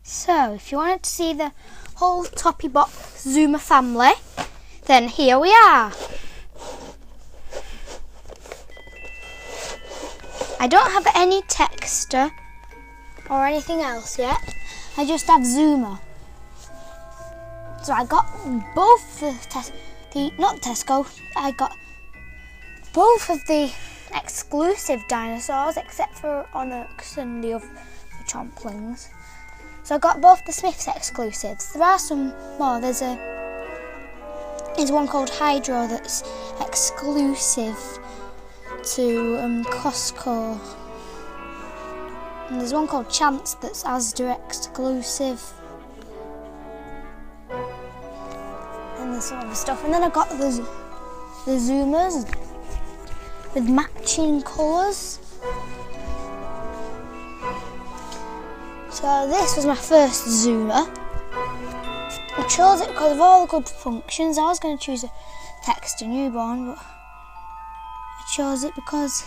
So, if you wanted to see the whole Toppy Bop Zoomer family, then here we are. I don't have any texter or anything else yet. I just have Zoomer. So I got both not Tesco. I got both of the exclusive dinosaurs, except for Onyx and the other Chomplings. So I got both the Smiths exclusives. There are some more. There's one called Hydro that's exclusive to Costco. And there's one called Chance that's Asda exclusive. And there's some other stuff. And then I got the Zoomers with matching colours. So this was my first Zoomer. I chose it because of all the good functions. I was going to choose a Texture Newborn, but I chose it because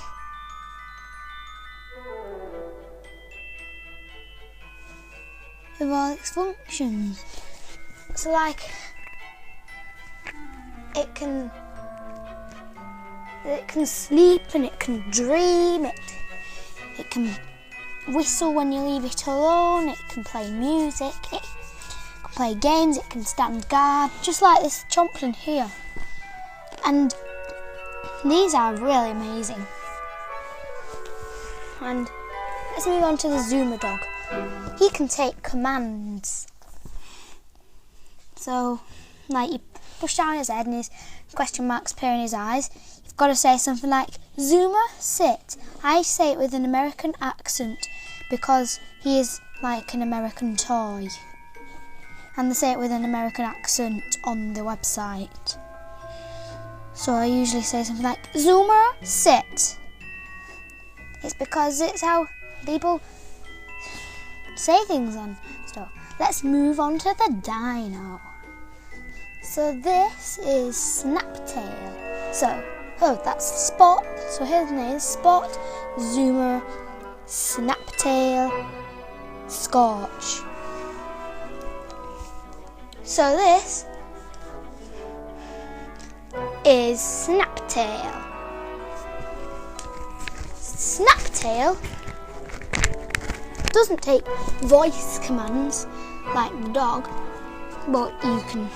of all its functions. So like, it can sleep and it can dream, it can whistle when you leave it alone, it can play music, it can play games, it can stand guard, just like this Chompling here. And these are really amazing. And let's move on to the Zoomer dog. He can take commands. So, like, you push down his head and his question marks appear in his eyes. You've got to say something like, Zoomer, sit. I say it with an American accent because he is like an American toy. And they say it with an American accent on the website. So I usually say something like, Zoomer, sit. It's because it's how people say things and stuff. Let's move on to the dino. So this is Snaptail. So, that's Spot. So his name is Spot, Zoomer, Snaptail, Scorch. So this is Snaptail. Snaptail doesn't take voice commands like the dog, but you can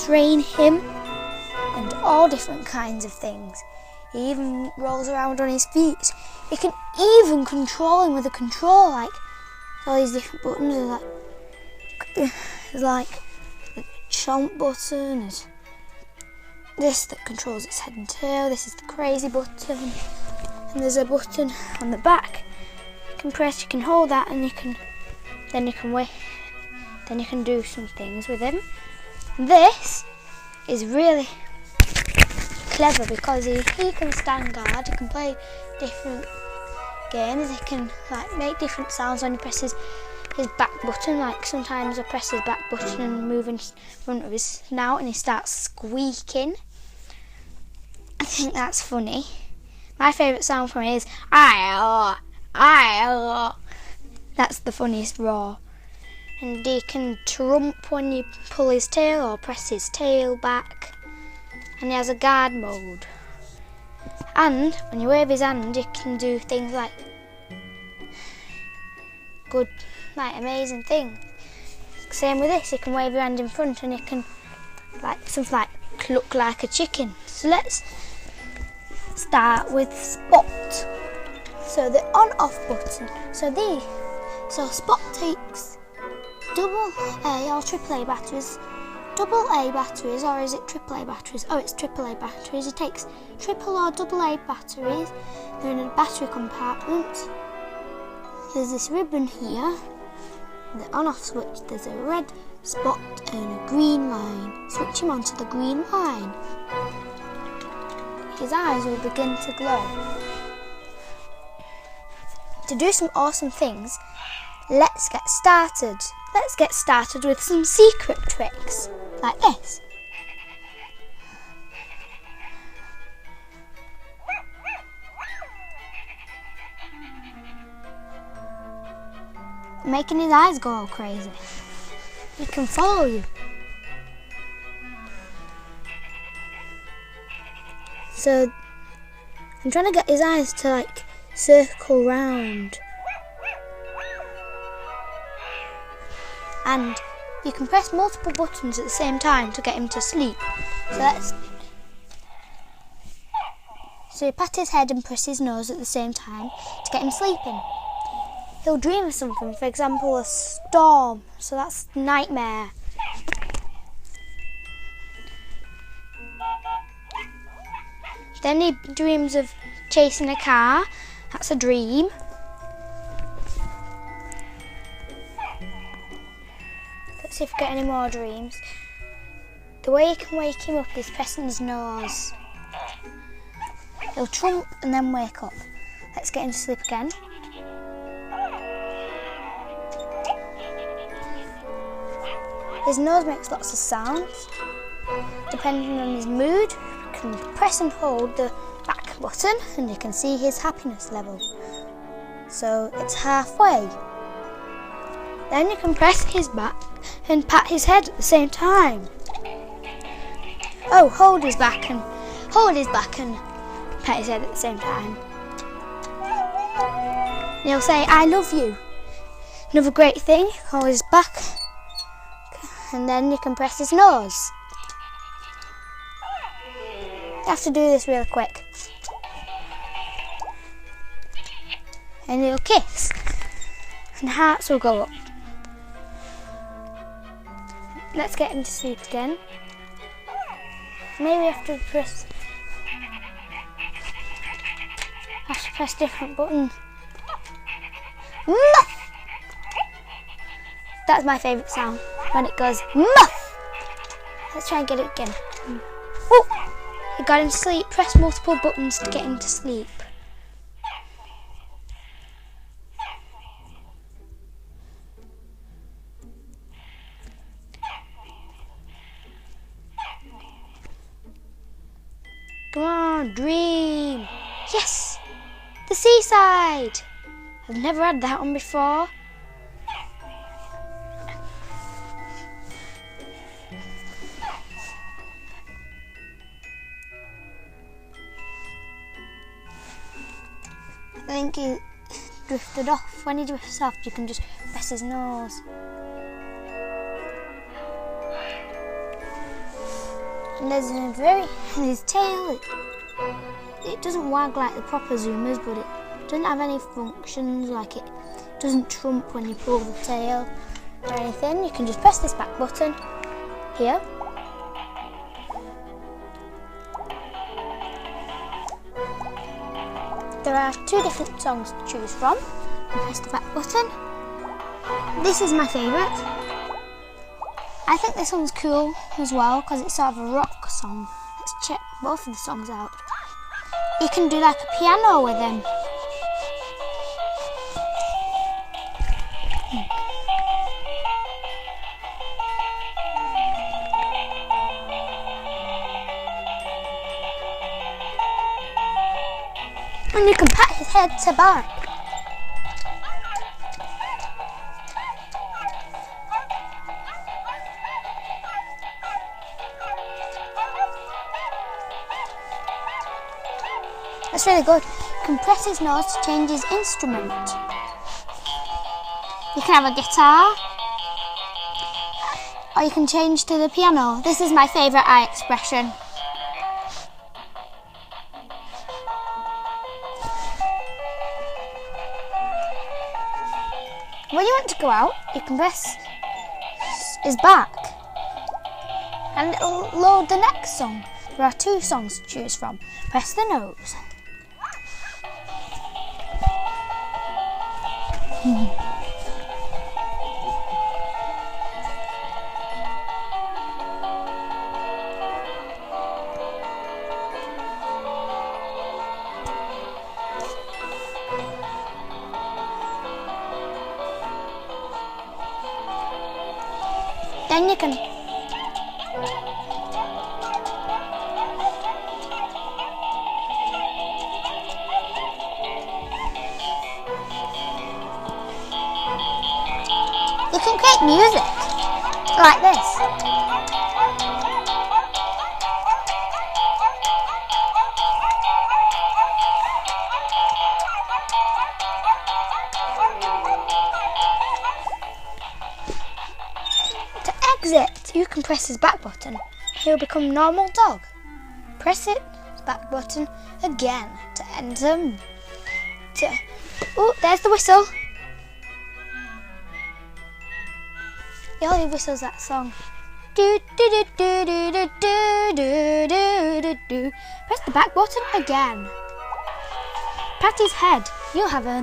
train him and all different kinds of things. He even rolls around on his feet. You can even control him with a control, like all these different buttons. There's like the chomp button, and this that controls its head and tail. This is the crazy button, and there's a button on the back. You can press. You can hold that, and then you can wait. Then you can do some things with him. This is really clever because he can stand guard, he can play different games, he can like make different sounds when he presses his back button. Like sometimes I press his back button and move in front of his snout and he starts squeaking. I think that's funny. My favourite sound from it is I. That's the funniest roar. And he can trump when you pull his tail or press his tail back. And he has a guard mode. And when you wave his hand, he can do things like amazing things. Same with this, you can wave your hand in front and it can look like a chicken. So let's start with Spot. So the on-off button. So Spot takes double A or triple A batteries. Double A batteries, or is it triple A batteries? Oh, it's triple A batteries. It takes triple or double A batteries. They're in a battery compartment. There's this ribbon here. The on-off switch, there's a red spot and a green line. Switch him onto the green line. His eyes will begin to glow. To do some awesome things, let's get started. Let's get started with some secret tricks, like this. making his eyes go all crazy. He can follow you. So I'm trying to get his eyes to like circle round. And you can press multiple buttons at the same time to get him to sleep. So you pat his head and press his nose at the same time to get him sleeping. He'll dream of something, for example a storm, so that's nightmare. Then he dreams of chasing a car, that's a dream. Let's see if we get any more dreams. The way you can wake him up is pressing his nose. He'll trump and then wake up. Let's get him to sleep again. His nose makes lots of sounds. Depending on his mood, you can press and hold the back button and you can see his happiness level. So it's halfway. Then you can press his back and pat his head at the same time. Oh, hold his back and pat his head at the same time. And he'll say, I love you. Another great thing, hold his back and then you can press his nose. You have to do this really quick. And he'll kiss and hearts will go up. Let's get him to sleep again. Maybe we have to press different buttons. Muff! That's my favourite sound, when it goes muff! Let's try and get it again. Oh! You got him to sleep. Press multiple buttons to get him to sleep. Come on, dream! Yes! The seaside! I've never had that one before. I think he drifted off. When he drifts off, you can just press his nose. And there's his tail. It doesn't wag like the proper Zoomers, but it doesn't have any functions, like it doesn't trump when you pull the tail or anything. You can just press this back button here. There are 2 different songs to choose from. You press the back button. This is my favourite. I think this one's cool as well because it's sort of a rock song. Let's check both of the songs out. You can do like a piano with them. And you can pat his head to bark. That's really good. You can press his nose to change his instrument. You can have a guitar, or you can change to the piano. This is my favourite eye expression. When you want to go out, you can press his back and it'll load the next song. There are 2 songs to choose from. Press the nose. Then you can You can create music like this. To exit, you can press his back button. He'll become normal dog. Press it, back button again to enter. Oh, there's the whistle. He only whistles that song. Do do do do do do do do do do. Press the back button again. Pat his head. You'll have a